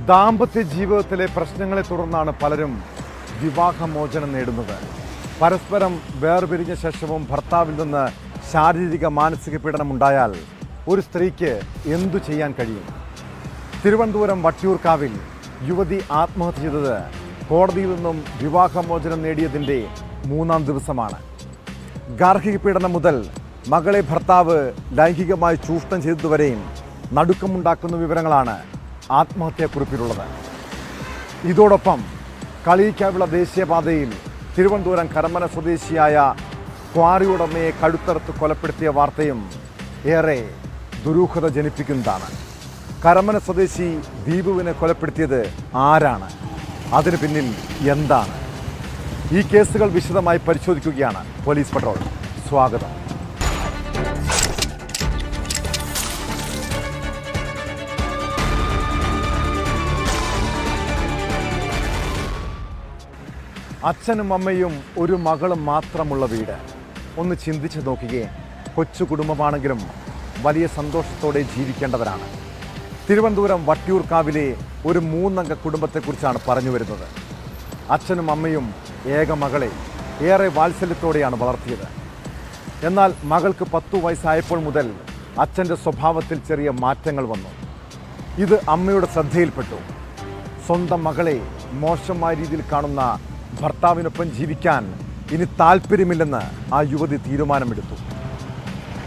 ദാമ്പത്യ ജീവിതത്തിലെ പ്രശ്നങ്ങളെ തുടർന്നാണ് പലരും വിവാഹമോചനം നേടുന്നത്. പരസ്പരം വേർപിരിഞ്ഞ ശേഷവും ഭർത്താവിൽ നിന്ന് ശാരീരിക മാനസിക പീഡനമുണ്ടായാൽ ഒരു സ്ത്രീക്ക് എന്തു ചെയ്യാൻ കഴിയും? തിരുവനന്തപുരം വട്ടിയൂർക്കാവിൽ യുവതി ആത്മഹത്യ ചെയ്തത് കോടതിയിൽ നിന്നും വിവാഹമോചനം നേടിയതിൻ്റെ 3-ാം ദിവസമാണ്. ഗാർഹിക പീഡനം മുതൽ മകളെ ഭർത്താവ് ലൈംഗികമായി ചൂഷണം ചെയ്തതുവരെയും നടുക്കമുണ്ടാക്കുന്ന വിവരങ്ങളാണ് ആത്മഹത്യാക്കുറിപ്പിലുള്ളത്. ഇതോടൊപ്പം കളിയിക്കാവിള ദേശീയപാതയിൽ തിരുവനന്തപുരം കരമന സ്വദേശിയായ ക്വാറി ഉടമയെ കഴുത്തറുത്ത് കൊലപ്പെടുത്തിയ വാർത്തയും ഏറെ ദുരൂഹത ജനിപ്പിക്കുന്നതാണ്. കരമന സ്വദേശി ദീപുവിനെ കൊലപ്പെടുത്തിയത് ആരാണ്? അതിന് പിന്നിൽ എന്താണ്? ഈ കേസുകൾ വിശദമായി പരിശോധിക്കുകയാണ് പോലീസ് പട്രോൾ. സ്വാഗതം. അച്ഛനും അമ്മയും ഒരു മകളും മാത്രമുള്ള വീട്. ഒന്ന് ചിന്തിച്ച് നോക്കുകയെ. കൊച്ചു കുടുംബമാണെങ്കിലും വലിയ സന്തോഷത്തോടെ ജീവിക്കേണ്ടവരാണ്. തിരുവനന്തപുരം വട്ടിയൂർക്കാവിലെ ഒരു 3-അംഗ കുടുംബത്തെക്കുറിച്ചാണ് പറഞ്ഞു വരുന്നത്. അച്ഛനും അമ്മയും ഏക മകളെ ഏറെ വാത്സല്യത്തോടെയാണ് വളർത്തിയത്. എന്നാൽ മകൾക്ക് 10 വയസ്സായപ്പോൾ മുതൽ അച്ഛൻ്റെ സ്വഭാവത്തിൽ ചെറിയ മാറ്റങ്ങൾ വന്നു. ഇത് അമ്മയുടെ ശ്രദ്ധയിൽപ്പെട്ടു. സ്വന്തം മകളെ മോശമായ രീതിയിൽ കാണുന്ന ഭർത്താവിനൊപ്പം ജീവിക്കാൻ ഇനി താല്പര്യമില്ലെന്ന് ആ യുവതി തീരുമാനമെടുത്തു.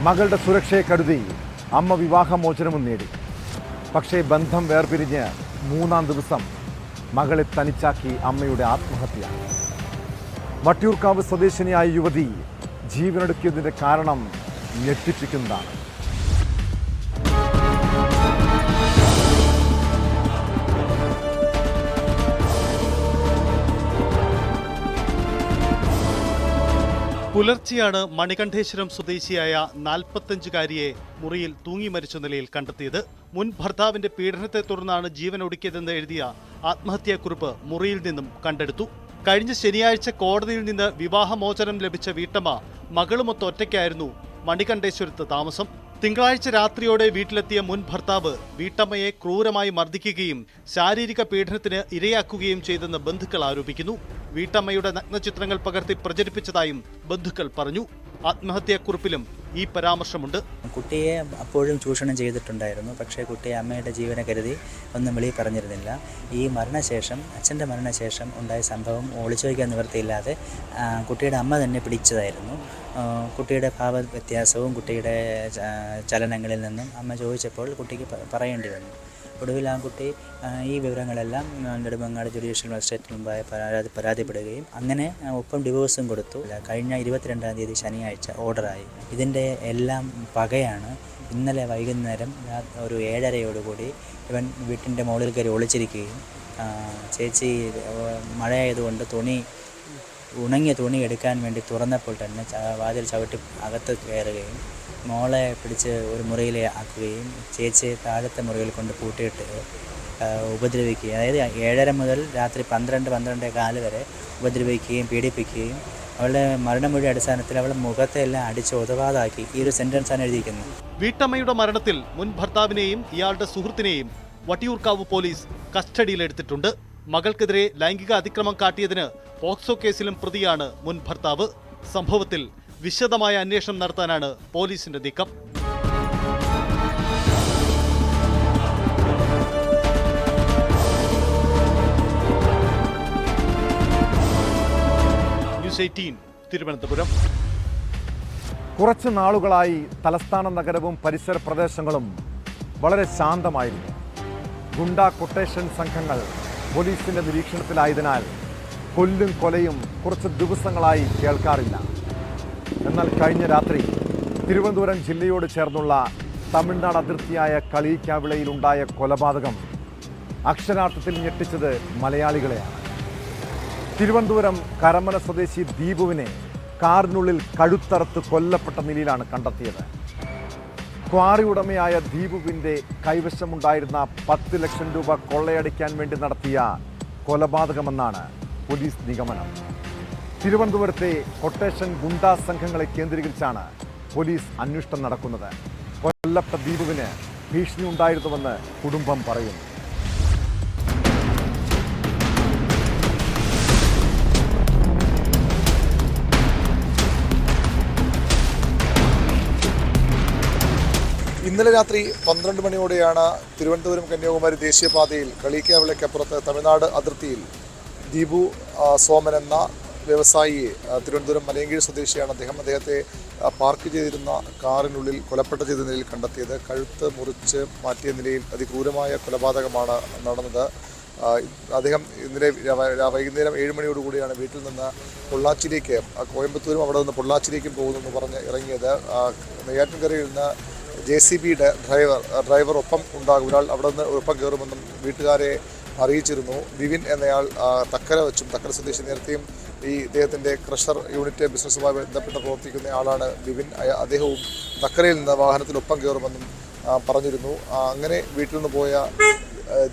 മകളുടെ സുരക്ഷയെ കരുതി അമ്മ വിവാഹമോചനവും നേടി. പക്ഷേ ബന്ധം വേർപിരിഞ്ഞ് 3-ാം ദിവസം മകളെ തനിച്ചാക്കി അമ്മയുടെ ആത്മഹത്യ. വട്ടിയൂർക്കാവ് സ്വദേശിനിയായ യുവതി ജീവനൊടുക്കിയതിൻ്റെ കാരണം ഞെട്ടിപ്പിക്കുന്നതാണ്. പുലർച്ചെയാണ് മണികണ്ഠേശ്വരം സ്വദേശിയായ 45-കാരിയെ മുറിയിൽ തൂങ്ങി മരിച്ച നിലയിൽ കണ്ടെത്തിയത്. മുൻ ഭർത്താവിന്റെ പീഡനത്തെ തുടർന്നാണ് ജീവൻ ഒടുക്കിയതെന്ന് എഴുതിയ ആത്മഹത്യാക്കുറിപ്പ് മുറിയിൽ നിന്നും കണ്ടെടുത്തു. കഴിഞ്ഞ ശനിയാഴ്ച കോടതിയിൽ നിന്ന് വിവാഹമോചനം ലഭിച്ച വീട്ടമ്മ മകളുമൊത്ത് ഒറ്റയ്ക്കായിരുന്നു മണികണ്ഠേശ്വരത്ത് താമസം. തിങ്കളാഴ്ച രാത്രിയോടെ വീട്ടിലെത്തിയ മുൻ ഭർത്താവ് വീട്ടമ്മയെ ക്രൂരമായി മർദ്ദിക്കുകയും ശാരീരിക പീഡനത്തിന് ഇരയാക്കുകയും ചെയ്തെന്ന് ബന്ധുക്കൾ ആരോപിക്കുന്നു. വീട്ടമ്മയുടെ നഗ്നചിത്രങ്ങൾ പകർത്തി പ്രചരിപ്പിച്ചതായും ബന്ധുക്കൾ പറഞ്ഞു. ആത്മഹത്യാക്കുറിപ്പിലും ഈ പരാമർശമുണ്ട്. കുട്ടിയെ അപ്പോഴും ചൂഷണം ചെയ്തിട്ടുണ്ടായിരുന്നു. പക്ഷേ കുട്ടിയെ അമ്മയുടെ ജീവനെ കരുതി ഒന്നും വെളിയിൽ പറഞ്ഞിരുന്നില്ല. ഈ മരണശേഷം, അച്ഛൻ്റെ മരണശേഷം ഉണ്ടായ സംഭവം ഒളിച്ചോയ്ക്കാൻ നിവൃത്തിയില്ലാതെ കുട്ടിയുടെ അമ്മ തന്നെ പിടിച്ചതായിരുന്നു. കുട്ടിയുടെ ഭാവ വ്യത്യാസവും കുട്ടിയുടെ ചലനങ്ങളിൽ നിന്നും അമ്മ ചോദിച്ചപ്പോൾ കുട്ടിക്ക് പറയേണ്ടി വന്നു. ഒടുവിൽ ആ കുട്ടി ഈ വിവരങ്ങളെല്ലാം നെടുമങ്ങാട് ജുഡീഷ്യൽ മജിസ്ട്രേറ്റിന് മുമ്പായി പരാതിപ്പെടുകയും അങ്ങനെ ഒപ്പം ഡിവോഴ്സും കൊടുത്തു. കഴിഞ്ഞ 22-ാം തീയതി ശനിയാഴ്ച ഓർഡറായി. ഇതിൻ്റെ എല്ലാം പകയാണ് ഇന്നലെ വൈകുന്നേരം ഒരു 7:30യോടുകൂടി ഇവൻ വീട്ടിൻ്റെ മുകളിൽ കയറി ഒളിച്ചിരിക്കുകയും ചേച്ചി മഴയായതുകൊണ്ട് ഉണങ്ങിയ തുണി എടുക്കാൻ വേണ്ടി തുറന്നപ്പോൾ തന്നെ വാതിൽ ചവിട്ടി അകത്ത് കയറുകയും മോളെ പിടിച്ച് ഒരു മുറിയിൽ ആക്കുകയും ചേച്ചിയെ താഴത്തെ മുറിയിൽ കൊണ്ട് പൂട്ടിയിട്ട് ഉപദ്രവിക്കുകയും, അതായത് 7:30 മുതൽ രാത്രി 12-12:15 വരെ ഉപദ്രവിക്കുകയും പീഡിപ്പിക്കുകയും അവളുടെ മരണമൊഴി അടിസ്ഥാനത്തിൽ അവളുടെ മുഖത്തെല്ലാം അടിച്ച് ഒതുവാതാക്കി. ഈ ഒരു സെന്റൻസാണ് എഴുതിയിരിക്കുന്നത്. വീട്ടമ്മയുടെ മരണത്തിൽ മുൻ ഭർത്താവിനെയും ഇയാളുടെ സുഹൃത്തിനെയും വട്ടിയൂർക്കാവ് പോലീസ് കസ്റ്റഡിയിലെടുത്തിട്ടുണ്ട്. മകൾക്കെതിരെ ലൈംഗിക അതിക്രമം കാട്ടിയതിന് പോക്സോ കേസിലും പ്രതിയാണ് മുൻ ഭർത്താവ്. സംഭവത്തിൽ വിശദമായ അന്വേഷണം നടത്താനാണ് പോലീസിന്റെ നീക്കം. ന്യൂസ് 18 തിരുവനന്തപുരം. കുറച്ച് നാളുകളായി തലസ്ഥാന നഗരവും പരിസര പ്രദേശങ്ങളും വളരെ ശാന്തമായിരുന്നു. ഗുണ്ടാ കൊട്ടേഷൻ സംഘങ്ങൾ പോലീസിന്റെ നിരീക്ഷണത്തിലായതിനാൽ കൊല്ലും കൊലയും കുറച്ച് ദിവസങ്ങളായി കേൾക്കാറില്ല. എന്നാൽ കഴിഞ്ഞ രാത്രി തിരുവനന്തപുരം ജില്ലയോട് ചേർന്നുള്ള തമിഴ്നാട് അതിർത്തിയായ കളിയിക്കാവിളയിലുണ്ടായ കൊലപാതകം അക്ഷരാർത്ഥത്തിൽ ഞെട്ടിച്ചത് മലയാളികളെയാണ്. തിരുവനന്തപുരം കരമന സ്വദേശി ദീപുവിനെ കാറിനുള്ളിൽ കഴുത്തറുത്ത് കൊല്ലപ്പെട്ട നിലയിലാണ് കണ്ടെത്തിയത്. ക്വാറി ഉടമയായ ദീപുവിൻ്റെ കൈവശമുണ്ടായിരുന്ന 10 ലക്ഷം രൂപ കൊള്ളയടിക്കാൻ വേണ്ടി നടത്തിയ കൊലപാതകമെന്നാണ് പോലീസ് നിഗമനം. തിരുവനന്തപുരത്തെ കൊട്ടേഷൻ ഗുണ്ടാ സംഘങ്ങളെ കേന്ദ്രീകരിച്ചാണ് പോലീസ് അന്വേഷണം നടക്കുന്നത്. കൊല്ലപ്പെട്ട ദീപുവിന് ഭീഷണി ഉണ്ടായിരുന്നുവെന്ന് കുടുംബം പറയുന്നു. ഇന്നലെ രാത്രി 12 മണിയോടെയാണ് തിരുവനന്തപുരം കന്യാകുമാരി ദേശീയപാതയിൽ കളിക്കാവിളയ്ക്കപ്പുറത്ത് തമിഴ്നാട് അതിർത്തിയിൽ ദീപു സോമൻ എന്ന വ്യവസായിയെ, തിരുവനന്തപുരം മലയങ്കീഴ് സ്വദേശിയാണ് അദ്ദേഹത്തെ പാർക്ക് ചെയ്തിരുന്ന കാറിനുള്ളിൽ കൊലപ്പെട്ട ചെയ്ത നിലയിൽ കണ്ടെത്തിയത്. കഴുത്ത് മുറിച്ച് മാറ്റിയ നിലയിൽ അതിക്രൂരമായ കൊലപാതകമാണ് നടന്നത്. അദ്ദേഹം ഇന്നലെ വൈകുന്നേരം 7 മണിയോടുകൂടിയാണ് വീട്ടിൽ നിന്ന് പൊള്ളാച്ചിയിലേക്ക്, കോയമ്പത്തൂരും അവിടെ നിന്ന് പൊള്ളാച്ചിയിലേക്കും പോകുമെന്ന് പറഞ്ഞ് ഇറങ്ങിയത്. നെയ്യാറ്റിൻകരയിൽ നിന്ന് JCBയുടെ ഡ്രൈവർ ഒപ്പം ഉണ്ടാകും, ഒരാൾ അവിടെ നിന്ന് ഒപ്പം കയറുമെന്നും വീട്ടുകാരെ അറിയിച്ചിരുന്നു. വിപിൻ എന്നയാൾ തക്കര സ്വദേശി, നേരത്തെയും ഈ ഇദ്ദേഹത്തിൻ്റെ ക്രഷർ യൂണിറ്റ് ബിസിനസ്സുമായി ബന്ധപ്പെട്ട് പ്രവർത്തിക്കുന്ന ആളാണ് വിപിൻ. അദ്ദേഹവും തക്കരയിൽ നിന്ന് വാഹനത്തിൽ ഒപ്പം കയറുമെന്നും പറഞ്ഞിരുന്നു. അങ്ങനെ വീട്ടിൽ നിന്ന് പോയ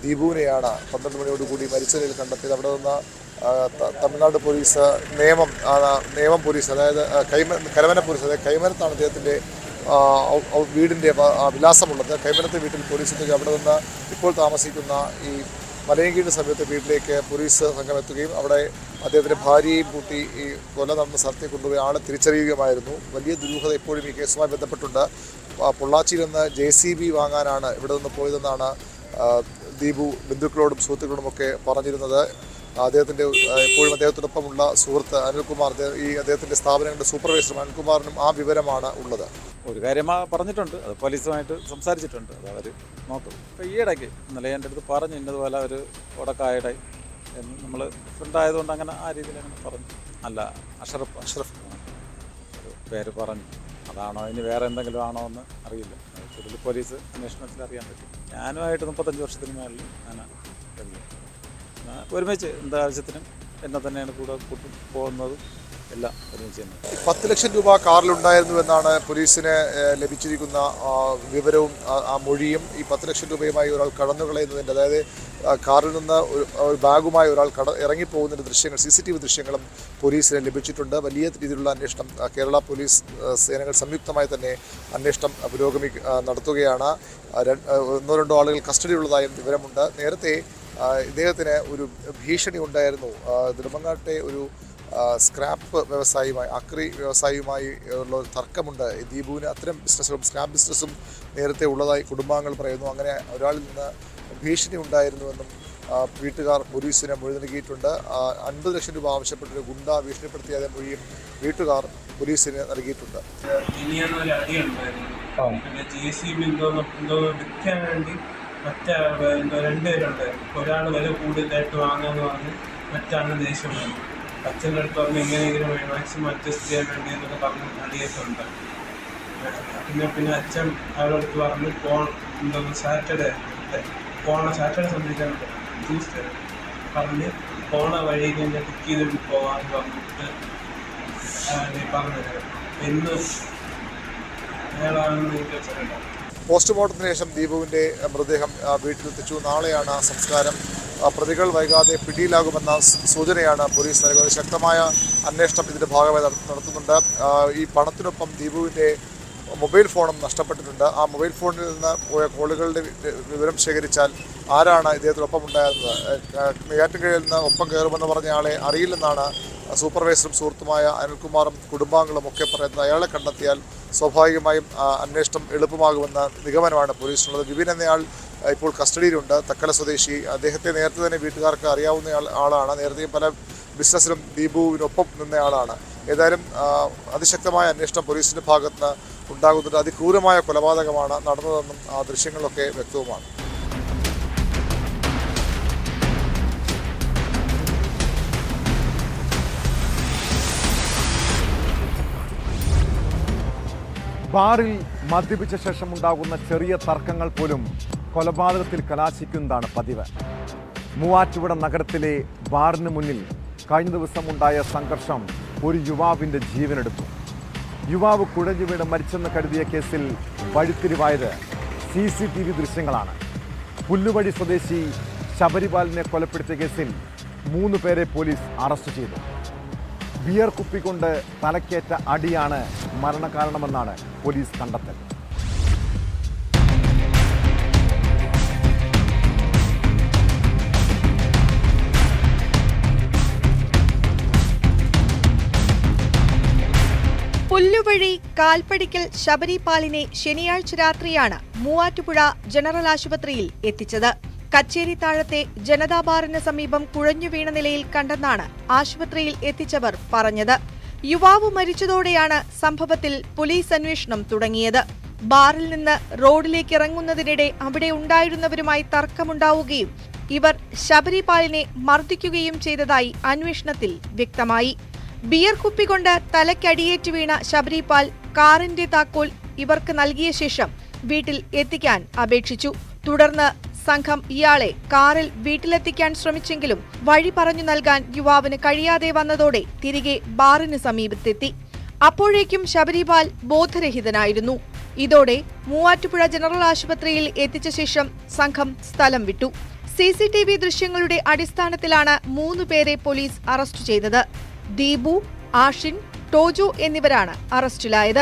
ദീപുവിനെയാണ് 12 മണിയോടുകൂടി മരിച്ച നിലയിൽ കണ്ടെത്തിയത്. അവിടെ നിന്ന് തമിഴ്നാട് പോലീസ്, നേമം പോലീസ്, അതായത് കരമന പോലീസ്, അതായത് കൈമനത്താണ് അദ്ദേഹത്തിൻ്റെ വീടിൻ്റെ വിലാസമുള്ളത്. കൈമനത്തെ വീട്ടിൽ പോലീസ് എത്തുകയും അവിടെ നിന്ന് ഇപ്പോൾ താമസിക്കുന്ന ഈ മലയങ്കീഴ് സമയത്ത് വീട്ടിലേക്ക് പോലീസ് സംഘം എത്തുകയും അവിടെ അദ്ദേഹത്തിൻ്റെ ഭാര്യയെയും കൂട്ടി ഈ കൊല നടന്ന സ്ഥലത്തെ കൊണ്ടുപോയി ആളെ തിരിച്ചറിയുകയുമായിരുന്നു. വലിയ ദുരൂഹത ഇപ്പോഴും ഈ കേസുമായി ബന്ധപ്പെട്ടുണ്ട്. പൊള്ളാച്ചിയിൽ നിന്ന് JCB വാങ്ങാനാണ് ഇവിടെ നിന്ന് പോയതെന്നാണ് ദീപു ബന്ധുക്കളോടും സുഹൃത്തുക്കളോടുമൊക്കെ പറഞ്ഞിരുന്നത്. എപ്പോഴും അദ്ദേഹത്തോടൊപ്പമുള്ള സുഹൃത്ത് അനിൽകുമാർ, അദ്ദേഹത്തിൻ്റെ സ്ഥാപനങ്ങളുടെ സൂപ്പർവൈസർ അനിൽകുമാറിനും ആ വിവരമാണ് ഉള്ളത്. ഒരു കാര്യം പറഞ്ഞിട്ടുണ്ട്, അത് പോലീസുമായിട്ട് സംസാരിച്ചിട്ടുണ്ട്, അത് അവർ നോക്കും. ഇപ്പോൾ ഈയിടയ്ക്ക് ഇന്നലെ എൻ്റെ അടുത്ത് പറഞ്ഞു ഇന്നതുപോലെ ഒരു ഉടക്കായുടെ നമ്മൾ ഫ്രണ്ടായതുകൊണ്ട് അങ്ങനെ ആ രീതിയിൽ അങ്ങനെ പറഞ്ഞു. അല്ല, അഷ്റഫ് പേര് പറഞ്ഞു. അതാണോ ഇനി വേറെ എന്തെങ്കിലും ആണോ എന്ന് അറിയില്ല. കൂടുതൽ പോലീസ് അന്വേഷണത്തിൽ അറിയാൻ പറ്റും. ഞാനുമായിട്ട് 35 വർഷത്തിന് മേളിൽ ഞാൻ ഒരുമിച്ച് എന്താവശ്യത്തിനും എന്നെ തന്നെയാണ് കൂടെ പോകുന്നതും എല്ലാം ഒരുമിച്ച് തന്നെ. 10 ലക്ഷം രൂപ കാറിലുണ്ടായിരുന്നു എന്നാണ് പോലീസിന് ലഭിച്ചിരിക്കുന്ന വിവരവും ആ മൊഴിയും. ഈ 10 ലക്ഷം രൂപയുമായി ഒരാൾ കടന്നു കളയുന്നതിൻ്റെ, അതായത് കാറിൽ നിന്ന് ഒരു ബാഗുമായി ഒരാൾ ഇറങ്ങിപ്പോകുന്നതിൻ്റെ ദൃശ്യങ്ങൾ, CCTV ദൃശ്യങ്ങളും പോലീസിന് ലഭിച്ചിട്ടുണ്ട്. വലിയ രീതിയിലുള്ള അന്വേഷണം കേരള പോലീസ് സേനകൾ സംയുക്തമായി തന്നെ അന്വേഷണം നടത്തുകയാണ്. 1-2 ആളുകൾ കസ്റ്റഡിയിലുള്ളതായും വിവരമുണ്ട്. നേരത്തെ ഇദ്ദേഹത്തിന് ഒരു ഭീഷണി ഉണ്ടായിരുന്നു. നെടുമങ്ങാട്ടെ ഒരു സ്ക്രാപ്പ് വ്യവസായിയുമായി, അക്രി വ്യവസായിയുമായി ഉള്ള ഒരു തർക്കമുണ്ട്. ദീപുവിന് അത്തരം ബിസിനസ്സുകളും സ്ക്രാപ്പ് ബിസിനസ്സും നേരത്തെ ഉള്ളതായി കുടുംബാംഗങ്ങൾ പറയുന്നു. അങ്ങനെ ഒരാളിൽ നിന്ന് ഭീഷണി ഉണ്ടായിരുന്നുവെന്നും വീട്ടുകാർ പോലീസിന് മൊഴി നൽകിയിട്ടുണ്ട്. 50 ലക്ഷം രൂപ ആവശ്യപ്പെട്ടൊരു ഗുണ്ട ഭീഷണിപ്പെടുത്തിയ മൊഴിയും വീട്ടുകാർ പോലീസിന് നൽകിയിട്ടുണ്ട്. രണ്ടുപേരുണ്ട്. ഒരാൾ വില കൂടുതലായിട്ട് വാങ്ങാന്ന് പറഞ്ഞ് മറ്റാണ് ദേഷ്യം വന്നു. അച്ഛൻ്റെ അടുത്ത് പറഞ്ഞ് എങ്ങനെയെങ്കിലും മാക്സിമം അഡ്ജസ്റ്റ് ചെയ്യാൻ വേണ്ടി എന്നൊക്കെ പറഞ്ഞ് അടിയേറ്റുണ്ട്. പിന്നെ അച്ഛൻ അവരുടെ അടുത്ത് പറഞ്ഞ് സാറ്റർഡേ സംബന്ധിച്ചാണ് ട്യൂസ്ഡേ പറഞ്ഞ് പോണ വഴി ഞാൻ പിക്ക് ചെയ്ത് പോകാമെന്ന് പറഞ്ഞിട്ട് പറഞ്ഞത് എന്ന് അയാളാണെന്ന് എനിക്ക് വെച്ചിട്ടുണ്ടാവും. പോസ്റ്റ്മോർട്ടത്തിന് ശേഷം ദീപുവിൻ്റെ മൃതദേഹം വീട്ടിലെത്തിച്ചു. നാളെയാണ് സംസ്കാരം. പ്രതികൾ വൈകാതെ പിടിയിലാകുമെന്ന സൂചനയാണ് പോലീസ് നൽകുന്നത്. ശക്തമായ അന്വേഷണം ഇതിൻ്റെ ഭാഗമായി നടത്തുന്നുണ്ട്. ഈ പണത്തിനൊപ്പം ദീപുവിൻ്റെ മൊബൈൽ ഫോണും നഷ്ടപ്പെട്ടിട്ടുണ്ട്. ആ മൊബൈൽ ഫോണിൽ നിന്ന് പോയ കോളുകളുടെ വിവരം ശേഖരിച്ചാൽ ആരാണ് ഇദ്ദേഹത്തിനൊപ്പം ഉണ്ടായിരുന്നത്, നെയ്യാറ്റിൻകരയിൽ നിന്ന് ഒപ്പം കയറുമെന്ന് പറഞ്ഞ ആളെ അറിയില്ലെന്നാണ് സൂപ്പർവൈസറും സുഹൃത്തുമായ അനിൽകുമാറും കുടുംബാംഗങ്ങളും ഒക്കെ പറയുന്നത്. അയാളെ കണ്ടെത്തിയാൽ സ്വാഭാവികമായും അന്വേഷണം എളുപ്പമാകുമെന്ന നിഗമനമാണ് പോലീസിനുള്ളത്. വിപിൻ എന്നയാൾ ഇപ്പോൾ കസ്റ്റഡിയിലുണ്ട്, തക്കല സ്വദേശി. അദ്ദേഹത്തെ നേരത്തെ തന്നെ വീട്ടുകാർക്ക് അറിയാവുന്ന ആളാണ്. നേരത്തെയും പല ബിസിനസ്സിലും ദീപുവിനൊപ്പം നിന്നയാളാണ്. ഏതായാലും അതിശക്തമായ അന്വേഷണം പോലീസിൻ്റെ ഭാഗത്ത് നിന്ന് ഉണ്ടാകുന്നുണ്ട്. അതിക്രൂരമായ കൊലപാതകമാണ് നടന്നതെന്നും ആ ദൃശ്യങ്ങളിലൊക്കെ വ്യക്തവുമാണ്. ബാറിൽ മദ്യപിച്ച ശേഷം ഉണ്ടാകുന്ന ചെറിയ തർക്കങ്ങൾ പോലും കൊലപാതകത്തിൽ കലാശിക്കുന്നതാണ് പതിവ്. മൂവാറ്റുപുഴ നഗരത്തിലെ ബാറിന് മുന്നിൽ കഴിഞ്ഞ ദിവസം ഉണ്ടായ സംഘർഷം ഒരു യുവാവിൻ്റെ ജീവനെടുത്തു. യുവാവ് കുഴഞ്ഞു വീണ് മരിച്ചെന്ന് കരുതിയ കേസിൽ വഴിത്തിരിവായത് CCTV ദൃശ്യങ്ങളാണ്. പുല്ലുവഴി സ്വദേശി ശബരിപാലിനെ കൊലപ്പെടുത്തിയ കേസിൽ 3 പേരെ പോലീസ് അറസ്റ്റ് ചെയ്തു. ബിയർ കുപ്പി കൊണ്ട് തലക്കേറ്റ അടിയാണ് മരണകാരണമെന്നാണ് പോലീസ് കണ്ടെത്തൽ. പുല്ലുവഴി കാൽപ്പടിക്കൽ ശബരിപാലിനെ ശനിയാഴ്ച രാത്രിയാണ് മൂവാറ്റുപുഴ ജനറൽ ആശുപത്രിയിൽ എത്തിച്ചത്. കച്ചേരി താഴത്തെ ജനതാ ബാറിന് സമീപം കുഴഞ്ഞു വീണ നിലയിൽ കണ്ടെന്നാണ് ആശുപത്രിയിൽ എത്തിച്ചവർ പറഞ്ഞത്. യുവാവ് മരിച്ചതോടെയാണ് സംഭവത്തിൽ പോലീസ് അന്വേഷണം തുടങ്ങിയത്. ബാറിൽ നിന്ന് റോഡിലേക്ക് ഇറങ്ങുന്നതിനിടെ അവിടെ ഉണ്ടായിരുന്നവരുമായി തർക്കമുണ്ടാവുകയും ഇവർ ശബരിപാലിനെ മർദ്ദിക്കുകയും ചെയ്തതായി അന്വേഷണത്തിൽ വ്യക്തമായി. ബിയർ കുപ്പി കൊണ്ട് തലയ്ക്കടിയേറ്റ് വീണ ശബരിപാൽ കാറിന്റെ താക്കോൽ ഇവർക്ക് നൽകിയ ശേഷം വീട്ടിൽ എത്തിക്കാൻ അപേക്ഷിച്ചു. തുടർന്ന് സംഘം ഇയാളെ കാറിൽ വീട്ടിലെത്തിക്കാൻ ശ്രമിച്ചെങ്കിലും വഴി പറഞ്ഞു നൽകാൻ യുവാവിന് കഴിയാതെ വന്നതോടെ തിരികെ ബാറിന് സമീപത്തെത്തി. അപ്പോഴേക്കും ശബരിപാൽ ബോധരഹിതനായിരുന്നു. ഇതോടെ മൂവാറ്റുപുഴ ജനറൽ ആശുപത്രിയിൽ എത്തിച്ച ശേഷം സംഘം സ്ഥലം വിട്ടു. CCTV ദൃശ്യങ്ങളുടെ അടിസ്ഥാനത്തിലാണ് 3 പേരെ പോലീസ് അറസ്റ്റ് ചെയ്തത്. ദീപു, ആഷിൻ, ടോജോ എന്നിവരാണ് അറസ്റ്റിലായത്.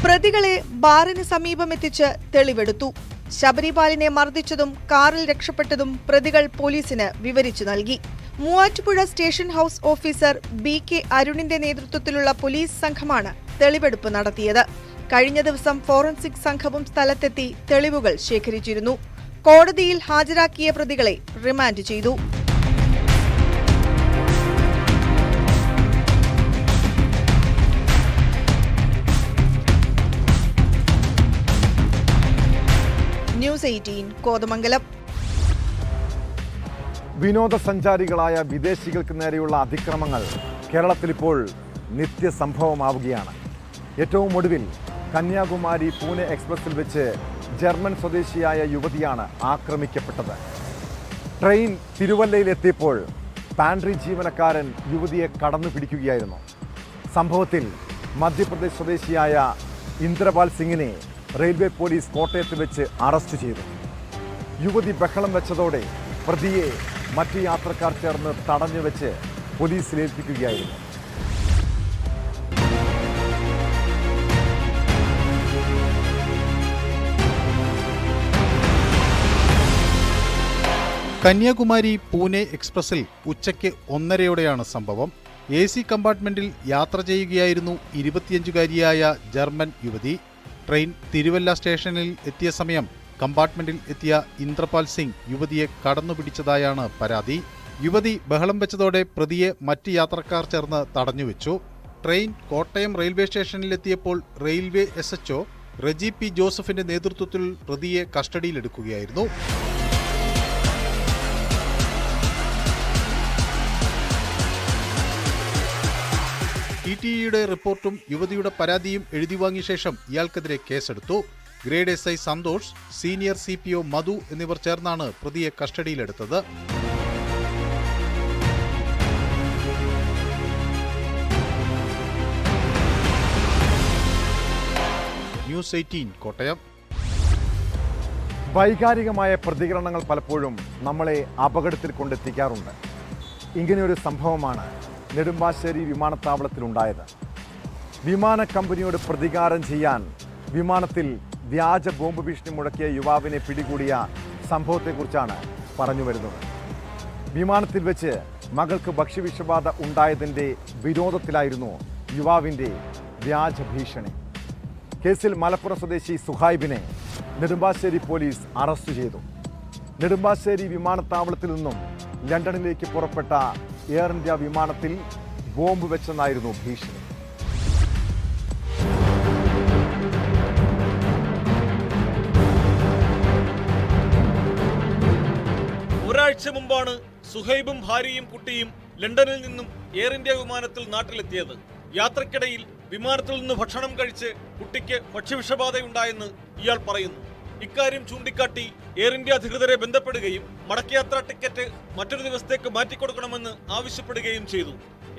പ്രതികളെ ബാറിന് സമീപമെത്തിച്ച് തെളിവെടുത്തു. ശബരിപാലിനെ മർദ്ദിച്ചതും കാറിൽ രക്ഷപ്പെട്ടതും പ്രതികൾ പോലീസിന് വിവരിച്ചു നൽകി. Muvattupuzha station house officer BK അരുണിന്റെ നേതൃത്വത്തിലുള്ള പോലീസ് സംഘമാണ് തെളിവെടുപ്പ് നടത്തിയത്. കഴിഞ്ഞ ദിവസം ഫോറൻസിക് സംഘവും സ്ഥലത്തെത്തി തെളിവുകൾ ശേഖരിച്ചിരുന്നു. കോടതിയിൽ ഹാജരാക്കിയ പ്രതികളെ റിമാൻഡ് ചെയ്തു. ന്യൂസ് 18 കോതമംഗലം. വിനോദസഞ്ചാരികളായ വിദേശികൾക്ക് നേരെയുള്ള അതിക്രമങ്ങൾ കേരളത്തിലിപ്പോൾ നിത്യസംഭവമാവുകയാണ്. ഏറ്റവും ഒടുവിൽ കന്യാകുമാരി പൂനെ എക്സ്പ്രസിൽ വെച്ച് ജർമ്മൻ സ്വദേശിയായ യുവതിയാണ് ആക്രമിക്കപ്പെട്ടത്. ട്രെയിൻ തിരുവല്ലയിലെത്തിയപ്പോൾ പാൻട്രി ജീവനക്കാരൻ യുവതിയെ കടന്നു പിടിക്കുകയായിരുന്നു. സംഭവത്തിൽ മധ്യപ്രദേശ് സ്വദേശിയായ ഇന്ദ്രപാൽ സിംഗിനെ റെയിൽവേ പോലീസ് കോട്ടയത്ത് വെച്ച് അറസ്റ്റ് ചെയ്തു. യുവതി ബഹളം വെച്ചതോടെ പ്രതിയെ മറ്റ് യാത്രക്കാർ ചേർന്ന് തടഞ്ഞുവെച്ച് പോലീസിലേൽപ്പിക്കുകയായിരുന്നു. കന്യാകുമാരി പൂനെ എക്സ്പ്രസിൽ ഉച്ചയ്ക്ക് 1:30 സംഭവം. AC കമ്പാർട്ട്മെന്റിൽ യാത്ര ചെയ്യുകയായിരുന്നു 25-കാരിയായ ജർമ്മൻ യുവതി. ട്രെയിൻ തിരുവല്ല സ്റ്റേഷനിൽ എത്തിയ സമയം കമ്പാർട്ട്മെന്റിൽ എത്തിയ ഇന്ദ്രപാൽ സിംഗ് യുവതിയെ കടന്നുപിടിച്ചതായാണ് പരാതി. യുവതി ബഹളം വെച്ചതോടെ പ്രതിയെ മറ്റ് യാത്രക്കാർ ചേർന്ന് തടഞ്ഞുവെച്ചു. ട്രെയിൻ കോട്ടയം റെയിൽവേ സ്റ്റേഷനിലെത്തിയപ്പോൾ റെയിൽവേ SHO റെജി P. ജോസഫിന്റെ നേതൃത്വത്തിൽ പ്രതിയെ കസ്റ്റഡിയിലെടുക്കുകയായിരുന്നു. TTEയുടെ റിപ്പോർട്ടും യുവതിയുടെ പരാതിയും എഴുതി വാങ്ങിയ ശേഷം ഇയാൾക്കെതിരെ കേസെടുത്തു. Grade SI Santhosh, senior CPO Madhu എന്നിവർ ചേർന്നാണ് പ്രതിയെ കസ്റ്റഡിയിലെടുത്തത്. ന്യൂസ് 18 കോട്ടയം. വൈകാരികമായ പ്രതികരണങ്ങൾ പലപ്പോഴും നമ്മളെ അപകടത്തിൽ കൊണ്ടെത്തിക്കാറുണ്ട്. ഇങ്ങനെയൊരു സംഭവമാണ് നെടുമ്പാശ്ശേരി വിമാനത്താവളത്തിലുണ്ടായത്. വിമാന കമ്പനിയോട് പ്രതികാരം ചെയ്യാൻ വിമാനത്തിൽ വ്യാജ ബോംബ് ഭീഷണി മുഴക്കിയ യുവാവിനെ പിടികൂടിയ സംഭവത്തെക്കുറിച്ചാണ് പറഞ്ഞു വരുന്നത്. വിമാനത്തിൽ വെച്ച് മകൾക്ക് ഭക്ഷ്യവിഷബാധ ഉണ്ടായതിൻ്റെ വിരോധത്തിലായിരുന്നു യുവാവിൻ്റെ വ്യാജ ഭീഷണി. കേസിൽ മലപ്പുറം സ്വദേശി സുഹൈബിനെ നെടുമ്പാശ്ശേരി പോലീസ് അറസ്റ്റ് ചെയ്തു. നെടുമ്പാശ്ശേരി വിമാനത്താവളത്തിൽ നിന്നും ലണ്ടനിലേക്ക് പുറപ്പെട്ട എയർ ഇന്ത്യ വിമാനത്തിൽ ബോംബ് വെച്ചെന്നായിരുന്നു ഭീഷണി. ഒരാഴ്ച മുമ്പാണ് സുഹൈബും ഭാര്യയും കുട്ടിയും ലണ്ടനിൽ നിന്നും എയർ ഇന്ത്യ വിമാനത്തിൽ നാട്ടിലെത്തിയത്. യാത്രക്കിടയിൽ വിമാനത്തിൽ നിന്ന് ഭക്ഷണം കഴിച്ച് കുട്ടിക്ക് ഭക്ഷ്യവിഷബാധയുണ്ടായെന്ന് ഇയാൾ പറയുന്നു. ഇക്കാര്യം ചൂണ്ടിക്കാട്ടി എയർ ഇന്ത്യ അധികൃതരെ ബന്ധപ്പെടുകയും മടക്കയാത്രാ ടിക്കറ്റ് മറ്റൊരു ദിവസത്തേക്ക് മാറ്റിക്കൊടുക്കണമെന്ന് ആവശ്യപ്പെടുകയും ചെയ്തു.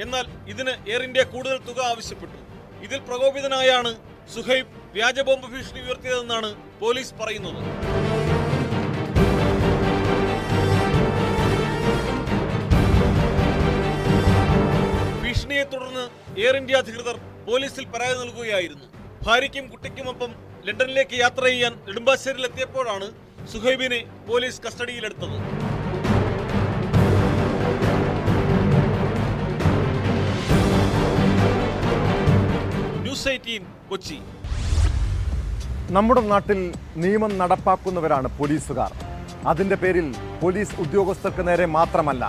എന്നാൽ ഇതിന് എയർ ഇന്ത്യ കൂടുതൽ തുക ആവശ്യപ്പെട്ടു. ഇതിൽ പ്രകോപിതനായാണ് സുഹൈബ് വ്യാജ ബോംബ് ഭീഷണി ഉയർത്തിയതെന്നാണ് പോലീസ് പറയുന്നത്. ഭീഷണിയെ തുടർന്ന് എയർ ഇന്ത്യ അധികൃതർ പോലീസിൽ പരാതി നൽകുകയായിരുന്നു. ഭാര്യയ്ക്കും കുട്ടിക്കുമൊപ്പം ലണ്ടനിലേക്ക് യാത്ര ചെയ്യാൻ നെടുമ്പാശ്ശേരിയിലെത്തിയപ്പോഴാണ് സുഹൈബിനെ പോലീസ് കസ്റ്റഡിയിലെടുത്തത്. ന്യൂസ് 18 കൊച്ചി. നമ്മുടെ നാട്ടിൽ നിയമം നടപ്പാക്കുന്നവരാണ് പോലീസുകാർ. അതിൻ്റെ പേരിൽ പോലീസ് ഉദ്യോഗസ്ഥർക്ക് നേരെ മാത്രമല്ല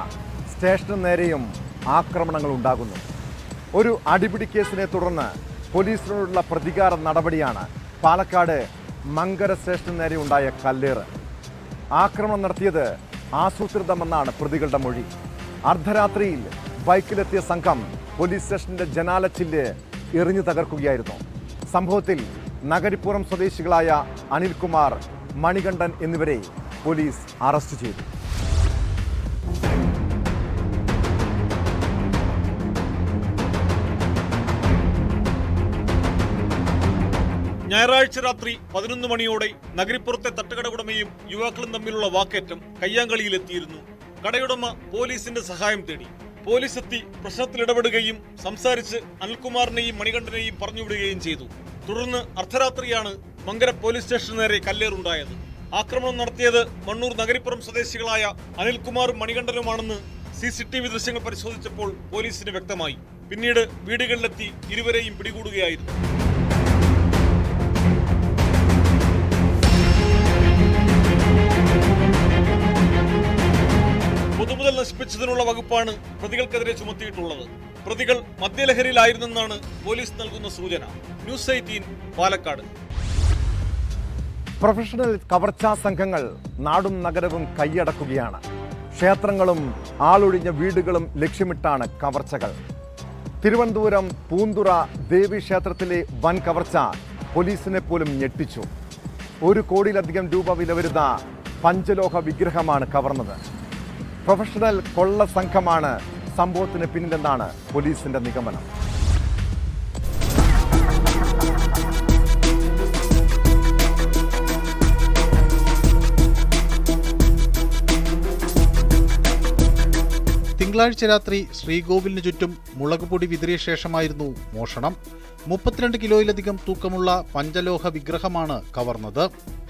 സ്റ്റേഷന് നേരെയും ആക്രമണങ്ങൾ ഉണ്ടാകുന്നു. ഒരു അടിപിടി കേസിനെ തുടർന്ന് പോലീസിനോടുള്ള പ്രതികാര നടപടിയാണ് പാലക്കാട് മങ്കര സ്റ്റേഷന് നേരെ ഉണ്ടായ കല്ലേറ്. ആക്രമണം നടത്തിയത് ആസൂത്രിതമെന്നാണ് പ്രതികളുടെ മൊഴി. അർദ്ധരാത്രിയിൽ ബൈക്കിലെത്തിയ സംഘം പോലീസ് സ്റ്റേഷന്റെ ജനാലച്ചില്ല് എറിഞ്ഞു തകർക്കുകയായിരുന്നു. സംഭവത്തിൽ നഗരിപ്പുറം സ്വദേശികളായ അനിൽകുമാർ, മണികണ്ഠൻ എന്നിവരെ പോലീസ് അറസ്റ്റ് ചെയ്തു. ഞായറാഴ്ച രാത്രി 11 മണിയോടെ നഗരിപ്പുറത്തെ തട്ടുകട ഉടമയും യുവാക്കളും തമ്മിലുള്ള വാക്കേറ്റം കയ്യാങ്കളിയിലെത്തിയിരുന്നു. കടയുടമ പോലീസിന്റെ സഹായം തേടി. പോലീസ് എത്തി പ്രശ്നത്തിൽ ഇടപെടുകയും സംസാരിച്ച് അനിൽകുമാറിനെയും മണികണ്ഠനെയും പറഞ്ഞുവിടുകയും ചെയ്തു. തുടർന്ന് അർദ്ധരാത്രിയാണ് മങ്കര പോലീസ് സ്റ്റേഷന് നേരെ കല്ലേറുണ്ടായത്. ആക്രമണം നടത്തിയത് മണ്ണൂർ നഗരിപ്പുറം സ്വദേശികളായ അനിൽകുമാറും മണികണ്ഠനുമാണെന്ന് CCTV ദൃശ്യങ്ങൾ പരിശോധിച്ചപ്പോൾ പോലീസിന് വ്യക്തമായി. പിന്നീട് വീടുകളിലെത്തി ഇരുവരെയും പിടികൂടുകയായിരുന്നു. പൊതുമുതൽ നശിപ്പിച്ചതിനുള്ള വകുപ്പാണ് പ്രതികൾക്കെതിരെ ചുമത്തിയിട്ടുള്ളത്. പ്രതികൾ മദ്യലഹരിയിലായിരുന്നെന്നാണ് പോലീസ് നൽകുന്ന സൂചന. ന്യൂസ് 18 പാലക്കാട്. പ്രൊഫഷണൽ കവർച്ചാ സംഘങ്ങൾ നാടും നഗരവും കൈയടക്കുകയാണ്. ക്ഷേത്രങ്ങളും ആളൊഴിഞ്ഞ വീടുകളും ലക്ഷ്യമിട്ടാണ് കവർച്ചകൾ. തിരുവനന്തപുരം പൂന്തുറ ദേവീക്ഷേത്രത്തിലെ വൻ കവർച്ച പോലീസിനെ പോലും ഞെട്ടിച്ചു. 1 കോടിയിലധികം രൂപ വില വരുന്ന പഞ്ചലോഹ വിഗ്രഹമാണ് കവർന്നത്. പ്രൊഫഷണൽ കൊള്ള സംഘമാണ് സംഭവത്തിന് പിന്നിലെന്നാണ് പോലീസിന്റെ നിഗമനം. തിങ്കളാഴ്ച രാത്രി ശ്രീകോവിലിന് ചുറ്റും മുളകുപൊടി വിതറിയ ശേഷമായിരുന്നു മോഷണം. 32 കിലോയിലധികം തൂക്കമുള്ള പഞ്ചലോഹ വിഗ്രഹമാണ് കവർന്നത്.